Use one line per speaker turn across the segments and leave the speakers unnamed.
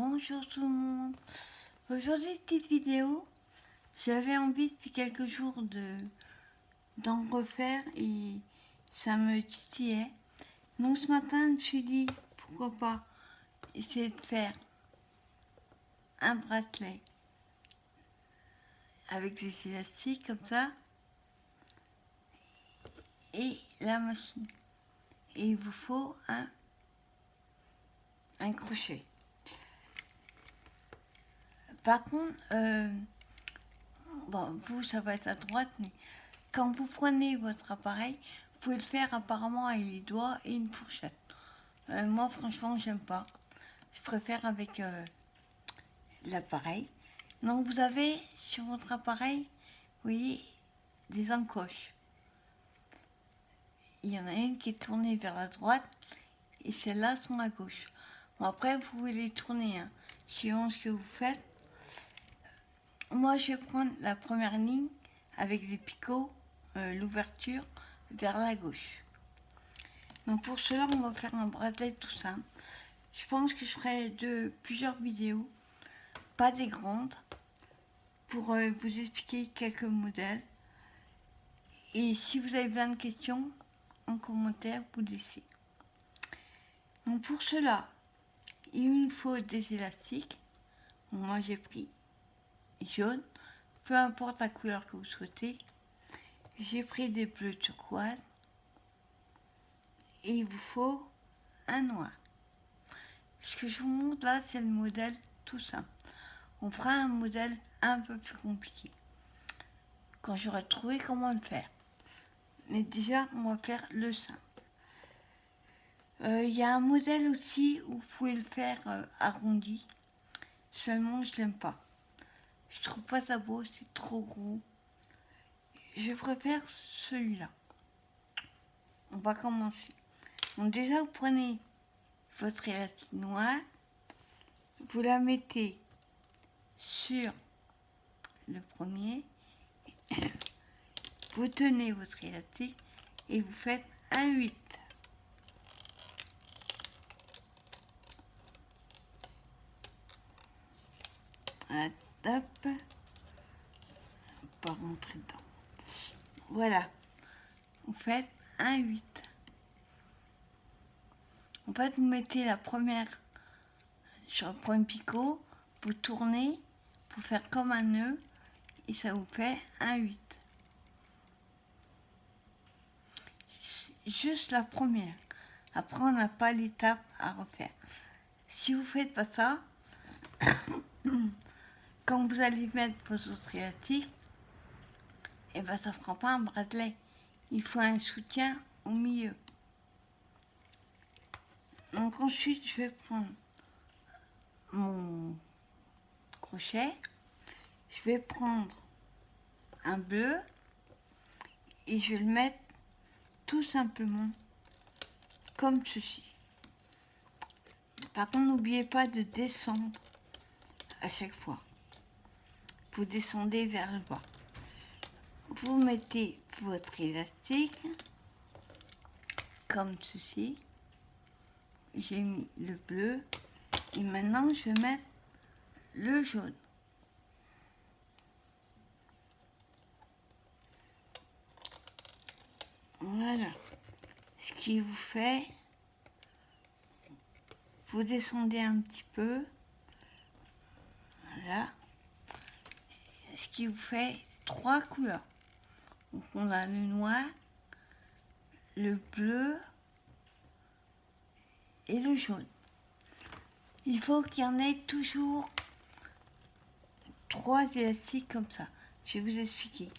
Bonjour tout le monde. Aujourd'hui, petite vidéo. J'avais envie depuis quelques jours d'en refaire et ça me titillait. Donc ce matin, je me suis dit, pourquoi pas essayer de faire un bracelet avec des élastiques comme ça et la machine. Et il vous faut un crochet. Par contre, bon, vous, ça va être à droite, mais quand vous prenez votre appareil, vous pouvez le faire apparemment avec les doigts et une fourchette. Moi, franchement, j'aime pas. Je préfère avec l'appareil. Donc, vous avez sur votre appareil, vous voyez, des encoches. Il y en a une qui est tournée vers la droite et celles-là sont à gauche. Bon, après, vous pouvez les tourner, hein, suivant ce que vous faites. Moi, je vais prendre la première ligne avec les picots, l'ouverture vers la gauche. Donc pour cela, on va faire un bracelet tout simple. Je pense que je ferai plusieurs vidéos, pas des grandes, pour vous expliquer quelques modèles. Et si vous avez plein de questions, en commentaire, vous laissez. Donc pour cela, il nous faut des élastiques. Moi, j'ai pris jaune, peu importe la couleur que vous souhaitez. J'ai pris des bleus turquoise et il vous faut un noir. Ce que je vous montre là, c'est le modèle tout simple. On fera un modèle un peu plus compliqué quand j'aurai trouvé comment le faire. Mais déjà, on va faire le simple. Il y a un modèle aussi où vous pouvez le faire arrondi. Seulement, je l'aime pas. Je trouve pas ça beau, c'est trop gros. Je préfère celui-là. On va commencer. Donc déjà, vous prenez votre élastique noir, vous la mettez sur le premier, vous tenez votre élastique et vous faites un 8. Voilà, top, pas rentrer dedans. Voilà, vous faites un 8. En fait, vous mettez la première sur le premier picot, vous tournez pour faire comme un nœud et ça vous fait un 8. Juste la première. Après, on n'a pas l'étape à refaire. Si vous faites pas ça, quand vous allez mettre vos autres élastiques, et ben ça ne fera pas un bracelet. Il faut un soutien au milieu. Donc ensuite, je vais prendre mon crochet, je vais prendre un bleu et je vais le mettre tout simplement comme ceci. Par contre, n'oubliez pas de descendre à chaque fois. Vous descendez vers le bas. Vous mettez votre élastique comme ceci. J'ai mis le bleu et maintenant je vais mettre le jaune. Voilà. Ce qui vous fait, vous descendez un petit peu. Voilà. Ce qui vous fait 3 couleurs. Donc on a le noir, le bleu et le jaune. Il faut qu'il y en ait toujours 3 élastiques comme ça. Je vais vous expliquer.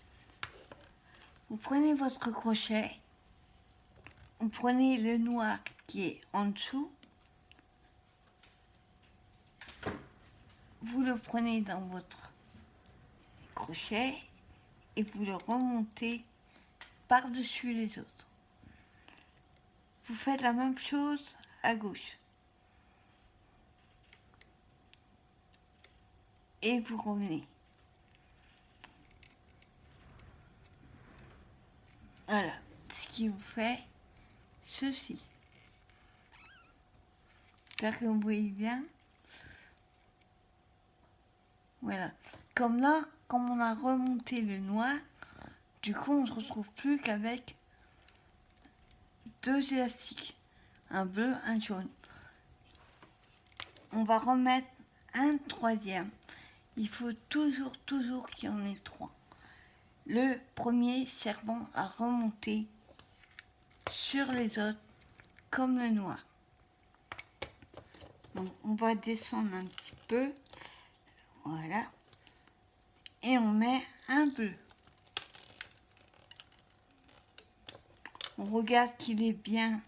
Vous prenez votre crochet, vous prenez le noir qui est en dessous, vous le prenez dans votre crochet et vous le remontez par-dessus les autres. Vous faites la même chose à gauche. Et vous revenez. Voilà, ce qui vous fait ceci. J'espère que vous voyez bien. Voilà. Comme là, comme on a remonté le noir, du coup, on ne se retrouve plus qu'avec 2 élastiques, un bleu, un jaune. On va remettre un troisième. Il faut toujours qu'il y en ait 3. Le premier servant à remonter sur les autres comme le noir. Donc on va descendre un petit peu, voilà, et on met un bleu. On regarde qu'il est bien,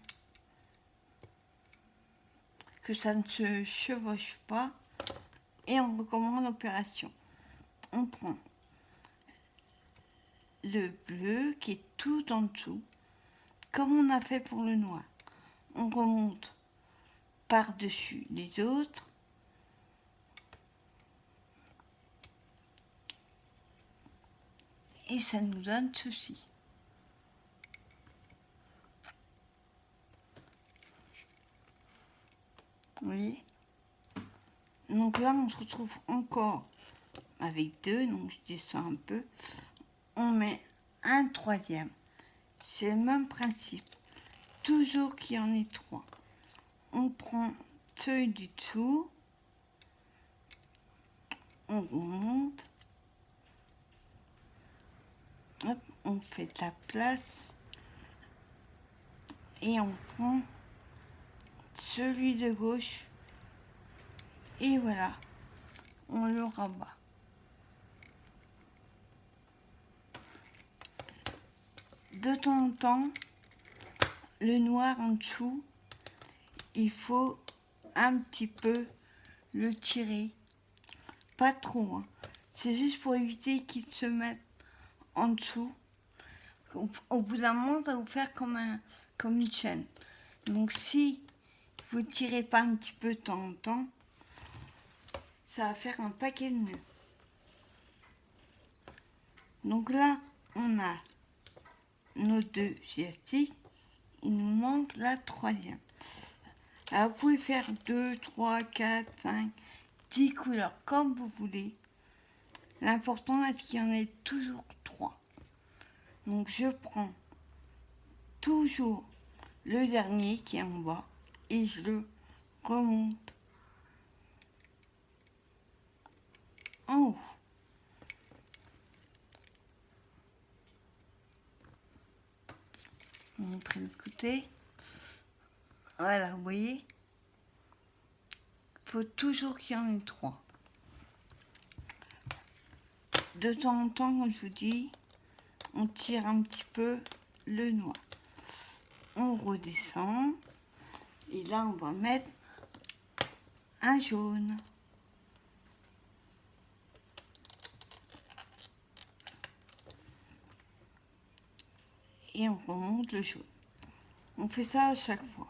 que ça ne se chevauche pas, et on recommence l'opération. On prend le bleu qui est tout en dessous, comme on a fait pour le noir. On remonte par-dessus les autres, et ça nous donne ceci. Vous voyez? Donc là, on se retrouve encore avec 2, donc je descends un peu. On met un troisième. C'est le même principe. Toujours qu'il y en ait 3. On prend celui du dessous, on remonte, hop, on fait de la place et on prend celui de gauche et voilà, on le rabat. De temps en temps, le noir en dessous, il faut un petit peu le tirer, pas trop, hein. C'est juste pour éviter qu'il se mette en dessous. Au bout d'un moment, ça va vous faire comme une chaîne. Donc si vous ne tirez pas un petit peu de temps en temps, ça va faire un paquet de nœuds. Donc là, on a nos 2 élastiques, il nous manque la troisième. Alors vous pouvez faire 2, 3, 4, 5, 10 couleurs comme vous voulez. L'important est qu'il y en ait toujours 3. Donc je prends toujours le dernier qui est en bas et je le remonte en haut. Je vais montrer le côté. Voilà, vous voyez, il faut toujours qu'il y en ait 3. De temps en temps, comme je vous dis, on tire un petit peu le noir. On redescend. Et là, on va mettre un jaune. Et on remonte le jaune. On fait ça à chaque fois.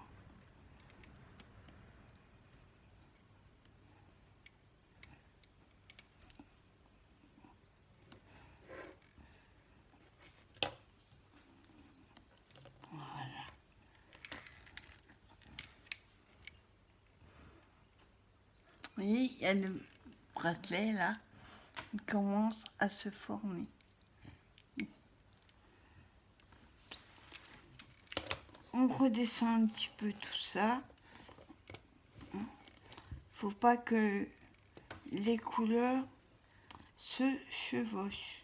Voilà. Vous voyez, il y a le bracelet là, il commence à se former. On redescend un petit peu tout ça. Faut pas que les couleurs se chevauchent.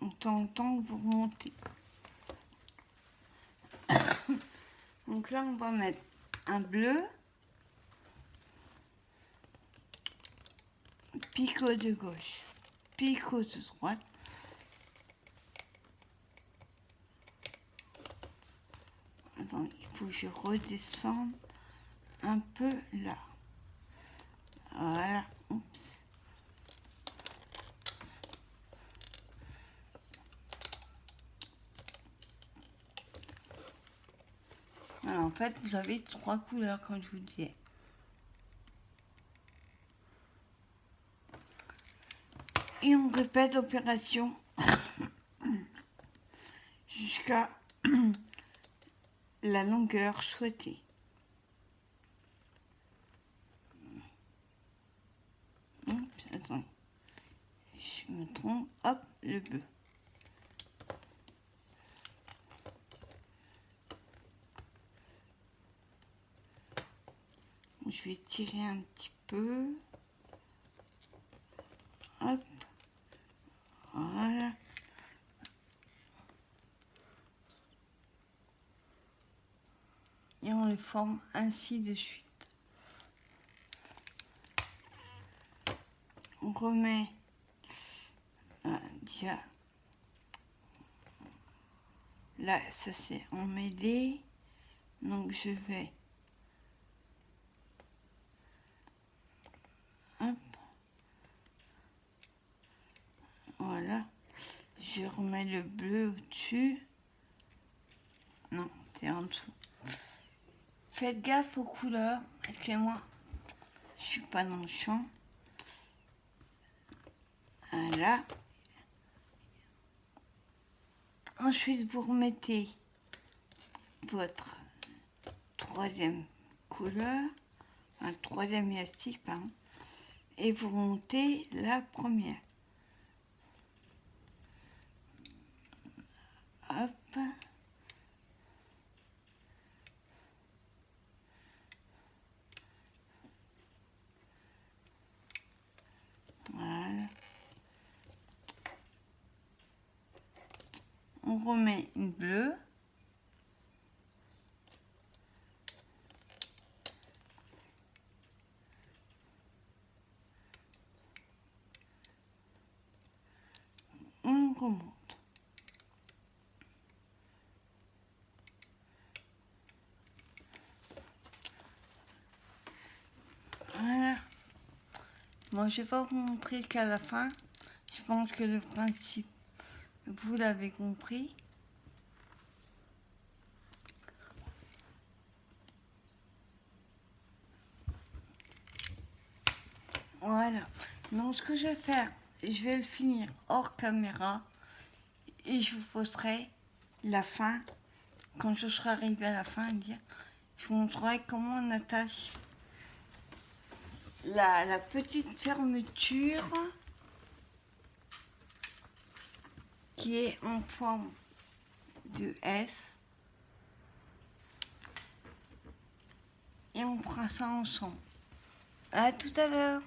De temps en temps, vous remontez. Donc là, on va mettre un bleu, picot de gauche, picot de droite. Attends, il faut que je redescende un peu là. Voilà, oups. Alors, en fait, vous avez 3 couleurs, comme je vous disais. Et on répète l'opération jusqu'à la longueur souhaitée. Oups, attends. me trompe, hop, le bleu. Je vais tirer un petit peu. Hop. Voilà. Et on le forme ainsi de suite. On remet déjà là, ça c'est emmêlé, donc je vais hop, voilà, je remets le bleu au-dessus, non, c'est en dessous. Faites gaffe aux couleurs, excusez-moi, je suis pas dans le champ. Voilà. Ensuite, vous remettez votre troisième couleur, un troisième élastique, pardon, et vous montez la première. Hop. Voilà. On remet une bleue. On remonte. Voilà. Bon, je vais pas vous montrer qu'à la fin. Je pense que le principe, vous l'avez compris. Voilà. Donc, ce que je vais faire, je vais le finir hors caméra et je vous posterai la fin. Quand je serai arrivé à la fin, je vous montrerai comment on attache la petite fermeture qui est en forme de S. Et on fera ça ensemble. À tout à l'heure.